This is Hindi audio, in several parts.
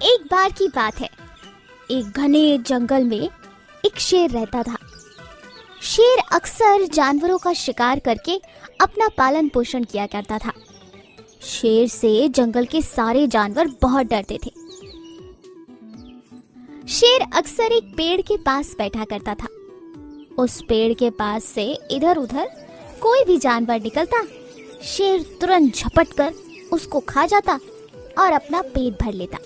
एक बार की बात है, एक घने जंगल में एक शेर रहता था। शेर अक्सर जानवरों का शिकार करके अपना पालन पोषण किया करता था। शेर से जंगल के सारे जानवर बहुत डरते थे। शेर अक्सर एक पेड़ के पास बैठा करता था। उस पेड़ के पास से इधर उधर कोई भी जानवर निकलता, शेर तुरंत झपट कर उसको खा जाता और अपना पेट भर लेता।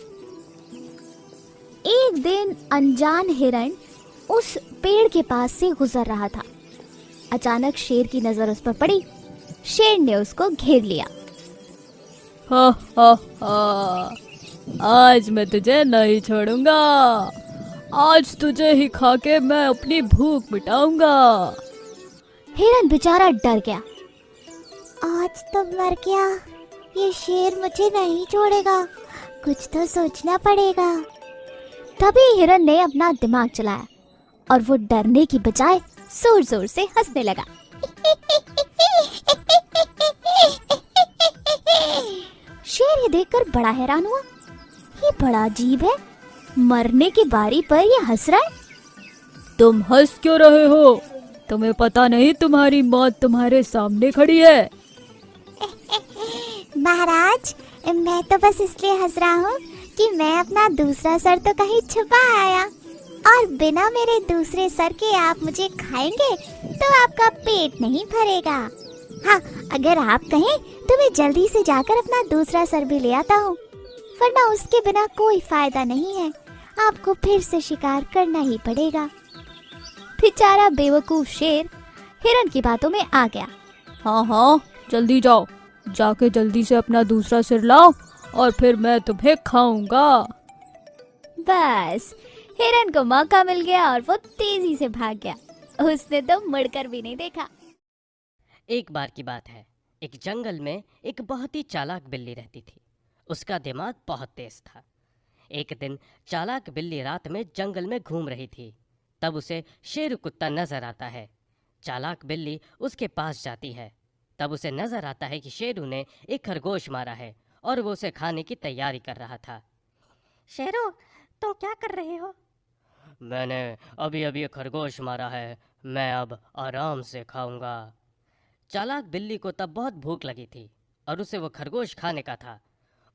एक दिन अनजान हिरण उस पेड़ के पास से गुजर रहा था। अचानक शेर की नजर उस पर पड़ी। शेर ने उसको घेर लिया। हा हा हा, आज मैं तुझे नहीं छोड़ूंगा। आज तुझे ही खा के मैं अपनी भूख मिटाऊंगा। हिरण बेचारा डर गया। आज तो मर गया, ये शेर मुझे नहीं छोड़ेगा, कुछ तो सोचना पड़ेगा। तभी हिरण ने अपना दिमाग चलाया और वो डरने की बजाय जोर जोर से हंसने लगा। शेर ये देखकर बड़ा हैरान हुआ। ये बड़ा अजीब है, मरने की बारी पर ये हंस रहा है। तुम हंस क्यों रहे हो? तुम्हें पता नहीं तुम्हारी मौत तुम्हारे सामने खड़ी है। महाराज, मैं तो बस इसलिए हंस रहा हूँ कि मैं अपना दूसरा सर तो कहीं छुपा आया, और बिना मेरे दूसरे सर के आप मुझे खाएंगे तो आपका पेट नहीं भरेगा। हाँ, अगर आप कहें तो मैं जल्दी से जाकर अपना दूसरा सर भी ले आता हूँ, वरना उसके बिना कोई फायदा नहीं है, आपको फिर से शिकार करना ही पड़ेगा। बेचारा बेवकूफ शेर हिरण की बातों में आ गया। हाँ हाँ, जल्दी जाओ, जाके जल्दी से अपना दूसरा सिर लाओ और फिर मैं तुम्हें खाऊंगा। बस हिरण को मौका मिल गया और वो तेजी से भाग गया। उसने तो मुड़कर भी नहीं देखा। एक बार की बात है, एक जंगल में एक बहुत ही चालाक बिल्ली रहती थी। उसका दिमाग बहुत तेज था। एक दिन चालाक बिल्ली रात में जंगल में घूम रही थी। तब उसे शेर कुत्ता नजर आता है। चालाक बिल्ली उसके पास जाती है। तब उसे नजर आता है कि शेरू ने एक खरगोश मारा है और वो उसे खाने की तैयारी कर रहा था। शेरू, तुम क्या कर रहे हो? मैंने अभी अभी एक खरगोश मारा है, मैं अब आराम से खाऊंगा। चालाक बिल्ली को तब बहुत भूख लगी थी और उसे वो खरगोश खाने का था।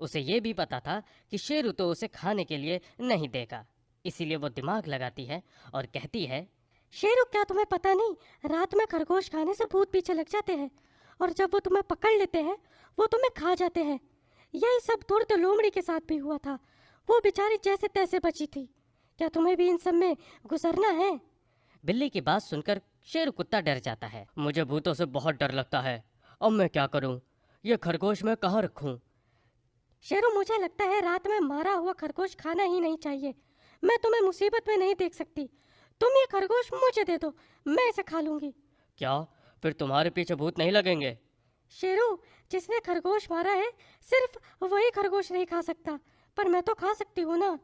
उसे ये भी पता था कि शेरू तो उसे खाने के लिए नहीं देगा, इसीलिए वो दिमाग लगाती है और कहती है, शेरू, क्या तुम्हें पता नहीं, रात में खरगोश खाने से भूत पीछे लग जाते हैं और जब वो तुम्हें पकड़ लेते हैं वो तुम्हें खा जाते हैं। यही सब धुर्त लोमड़ी के साथ भी हुआ था, वो बेचारी जैसे तैसे बची थी। क्या तुम्हें भी इन सब में गुजरना है? बिल्ली की बात सुनकर शेर कुत्ता डर जाता है। मुझे भूतों से बहुत डर लगता है, अब मैं क्या करूं? ये खरगोश मैं कहाँ रखूं? शेरू, मुझे लगता है रात में मारा हुआ खरगोश खाना ही नहीं चाहिए। मैं तुम्हें मुसीबत में नहीं देख सकती। तुम ये खरगोश मुझे दे दो, मैं इसे खा लूंगी। क्या फिर तुम्हारे पीछे भूत नहीं लगेंगे? शेरू, जिसने खरगोश मारा है सिर्फ वही खरगोश नहीं खा सकता, पर मैं तो खा सकती हूँ ना।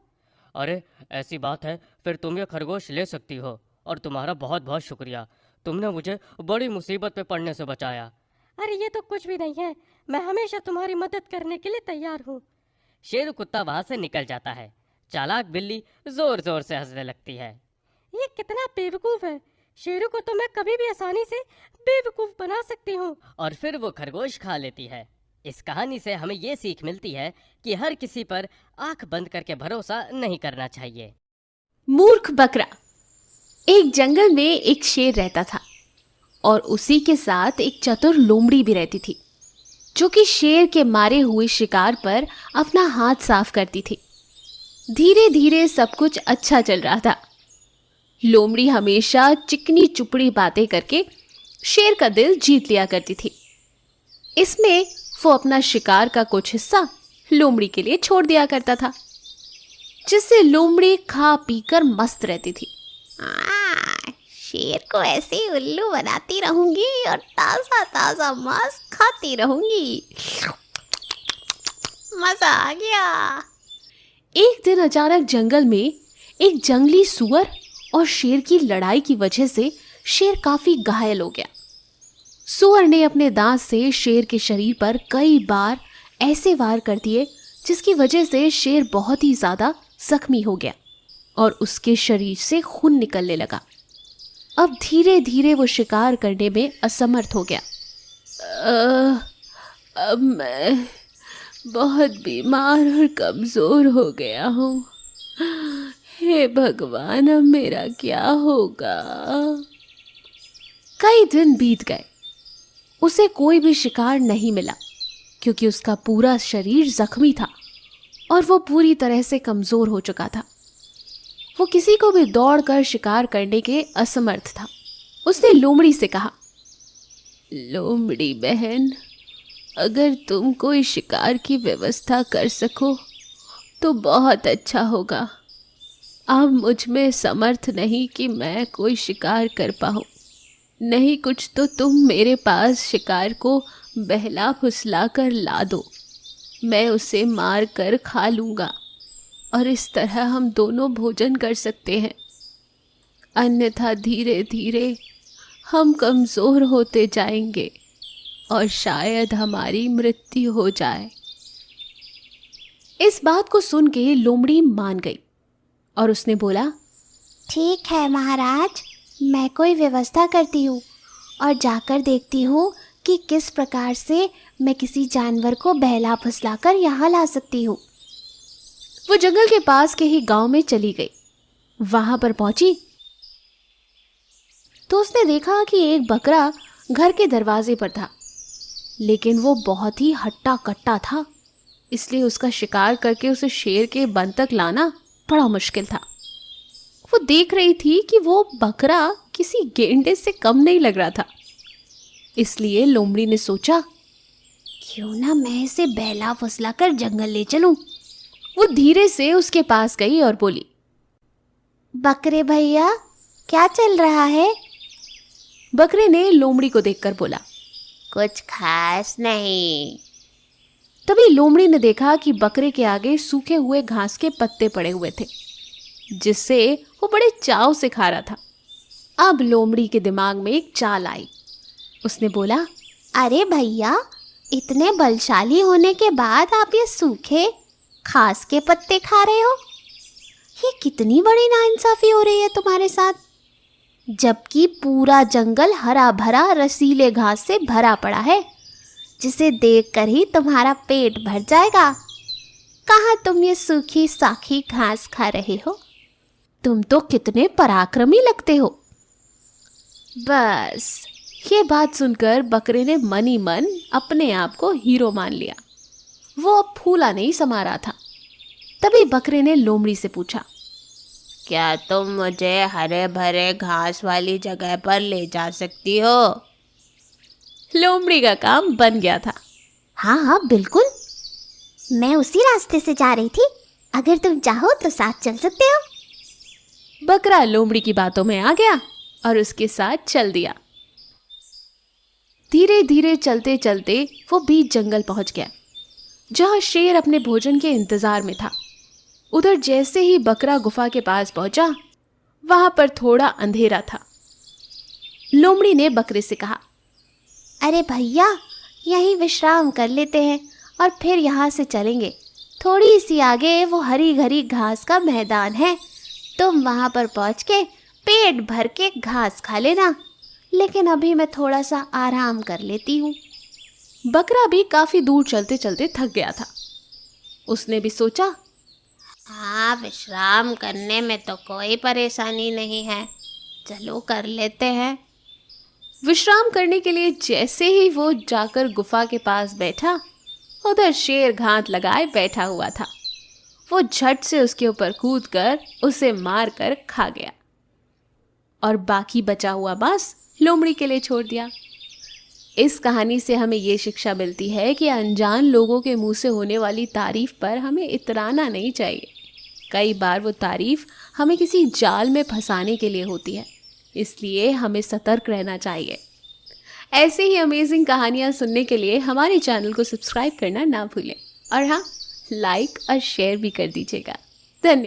अरे ऐसी बात है, फिर तुम ये खरगोश ले सकती हो और तुम्हारा बहुत बहुत शुक्रिया, तुमने मुझे बड़ी मुसीबत में पड़ने से बचाया। अरे ये तो कुछ भी नहीं है, मैं हमेशा तुम्हारी मदद करने के लिए तैयार हूँ। शेर कुत्ता वहाँ से निकल जाता है। चालाक बिल्ली जोर जोर से हंसने लगती है। ये कितना बेवकूफ़ है, शेरू को तो मैं कभी भी आसानी से बेवकूफ़ बना सकती हूँ। और फिर वो खरगोश खा लेती है। इस कहानी से हमें ये सीख मिलती है कि हर किसी पर आंख बंद करके भरोसा नहीं करना चाहिए। मूर्ख बकरा। एक जंगल में एक शेर रहता था और उसी के साथ एक चतुर लोमड़ी भी रहती थी, जो कि शेर के मारे हुए शिकार पर अपना हाथ साफ करती थी। धीरे धीरे सब कुछ अच्छा चल रहा था। लोमड़ी हमेशा चिकनी चुपड़ी बातें करके शेर का दिल जीत लिया करती थी। इसमें वो अपना शिकार का कुछ हिस्सा लोमड़ी के लिए छोड़ दिया करता था, जिससे लोमड़ी खा पीकर मस्त रहती थी। शेर को ऐसे ही उल्लू बनाती रहूंगी और ताजा ताजा मांस खाती रहूंगी, मजा आ गया। एक दिन अचानक जंगल में एक जंगली सुअर और शेर की लड़ाई की वजह से शेर काफी घायल हो गया। सुअर ने अपने दांत से शेर के शरीर पर कई बार ऐसे वार कर दिए जिसकी वजह से शेर बहुत ही ज्यादा जख्मी हो गया और उसके शरीर से खून निकलने लगा। अब धीरे धीरे वो शिकार करने में असमर्थ हो गया। अब मैं बहुत बीमार और कमज़ोर हो गया हूँ। हे भगवान, अब मेरा क्या होगा? कई दिन बीत गए, उसे कोई भी शिकार नहीं मिला क्योंकि उसका पूरा शरीर जख्मी था और वो पूरी तरह से कमज़ोर हो चुका था। वो किसी को भी दौड़कर शिकार करने के असमर्थ था। उसने लोमड़ी से कहा, लोमड़ी बहन, अगर तुम कोई शिकार की व्यवस्था कर सको तो बहुत अच्छा होगा। अब मुझ में समर्थ नहीं कि मैं कोई शिकार कर पाऊँ। नहीं कुछ तो तुम मेरे पास शिकार को बहला फुसला कर ला दो, मैं उसे मार कर खा लूँगा और इस तरह हम दोनों भोजन कर सकते हैं। अन्यथा धीरे धीरे हम कमज़ोर होते जाएंगे और शायद हमारी मृत्यु हो जाए। इस बात को सुन के लोमड़ी मान गई और उसने बोला, ठीक है महाराज, मैं कोई व्यवस्था करती हूँ और जाकर देखती हूँ कि किस प्रकार से मैं किसी जानवर को बहला फुसलाकर यहाँ ला सकती हूँ। वो जंगल के पास के ही गांव में चली गई। वहां पर पहुंची तो उसने देखा कि एक बकरा घर के दरवाजे पर था, लेकिन वो बहुत ही हट्टा कट्टा था, इसलिए उसका शिकार करके उसे शेर के बन तक लाना बड़ा मुश्किल था। वो देख रही थी कि वो बकरा किसी गेंडे से कम नहीं लग रहा था, इसलिए लोमड़ी ने सोचा, क्यों ना मैं इसे बहला फुसला कर जंगल ले चलूं। वो धीरे से उसके पास गई और बोली, बकरे भैया, क्या चल रहा है? बकरे ने लोमड़ी को देखकर बोला, कुछ खास नहीं। तभी लोमड़ी ने देखा कि बकरे के आगे सूखे हुए घास के पत्ते पड़े हुए थे, जिससे वो बड़े चाव से खा रहा था। अब लोमड़ी के दिमाग में एक चाल आई। उसने बोला, अरे भैया, इतने बलशाली होने के बाद आप ये सूखे घास के पत्ते खा रहे हो? ये कितनी बड़ी नाइंसाफी हो रही है तुम्हारे साथ, जबकि पूरा जंगल हरा भरा रसीले घास से भरा पड़ा है, जिसे देखकर ही तुम्हारा पेट भर जाएगा। कहाँ तुम ये सूखी साखी घास खा रहे हो? तुम तो कितने पराक्रमी लगते हो। बस ये बात सुनकर बकरे ने मन ही मन अपने आप को हीरो मान लिया। वो अब फूला नहीं समा रहा था। तभी बकरे ने लोमड़ी से पूछा, क्या तुम मुझे हरे भरे घास वाली जगह पर ले जा सकती हो? लोमड़ी का काम बन गया था। हाँ हाँ बिल्कुल, मैं उसी रास्ते से जा रही थी, अगर तुम चाहो तो साथ चल सकते हो। बकरा लोमड़ी की बातों में आ गया और उसके साथ चल दिया। धीरे धीरे चलते चलते वो बीच जंगल पहुंच गया, जहां शेर अपने भोजन के इंतजार में था। उधर जैसे ही बकरा गुफा के पास पहुंचा, वहां पर थोड़ा अंधेरा था। लोमड़ी ने बकरे से कहा, अरे भैया, यहीं विश्राम कर लेते हैं और फिर यहाँ से चलेंगे। थोड़ी सी आगे वो हरी भरी घास का मैदान है, तुम वहाँ पर पहुँच के पेट भर के घास खा लेना, लेकिन अभी मैं थोड़ा सा आराम कर लेती हूँ। बकरा भी काफी दूर चलते चलते थक गया था। उसने भी सोचा, हाँ, विश्राम करने में तो कोई परेशानी नहीं है, चलो कर लेते हैं। विश्राम करने के लिए जैसे ही वो जाकर गुफा के पास बैठा, उधर शेर घात लगाए बैठा हुआ था। वो झट से उसके ऊपर कूदकर उसे मार कर खा गया और बाकी बचा हुआ मांस लोमड़ी के लिए छोड़ दिया। इस कहानी से हमें ये शिक्षा मिलती है कि अनजान लोगों के मुंह से होने वाली तारीफ पर हमें इतराना नहीं चाहिए। कई बार वो तारीफ हमें किसी जाल में फंसाने के लिए होती है, इसलिए हमें सतर्क रहना चाहिए। ऐसे ही अमेजिंग कहानियाँ सुनने के लिए हमारे चैनल को सब्सक्राइब करना ना भूलें और हाँ, लाइक और शेयर भी कर दीजिएगा। धन्यवाद।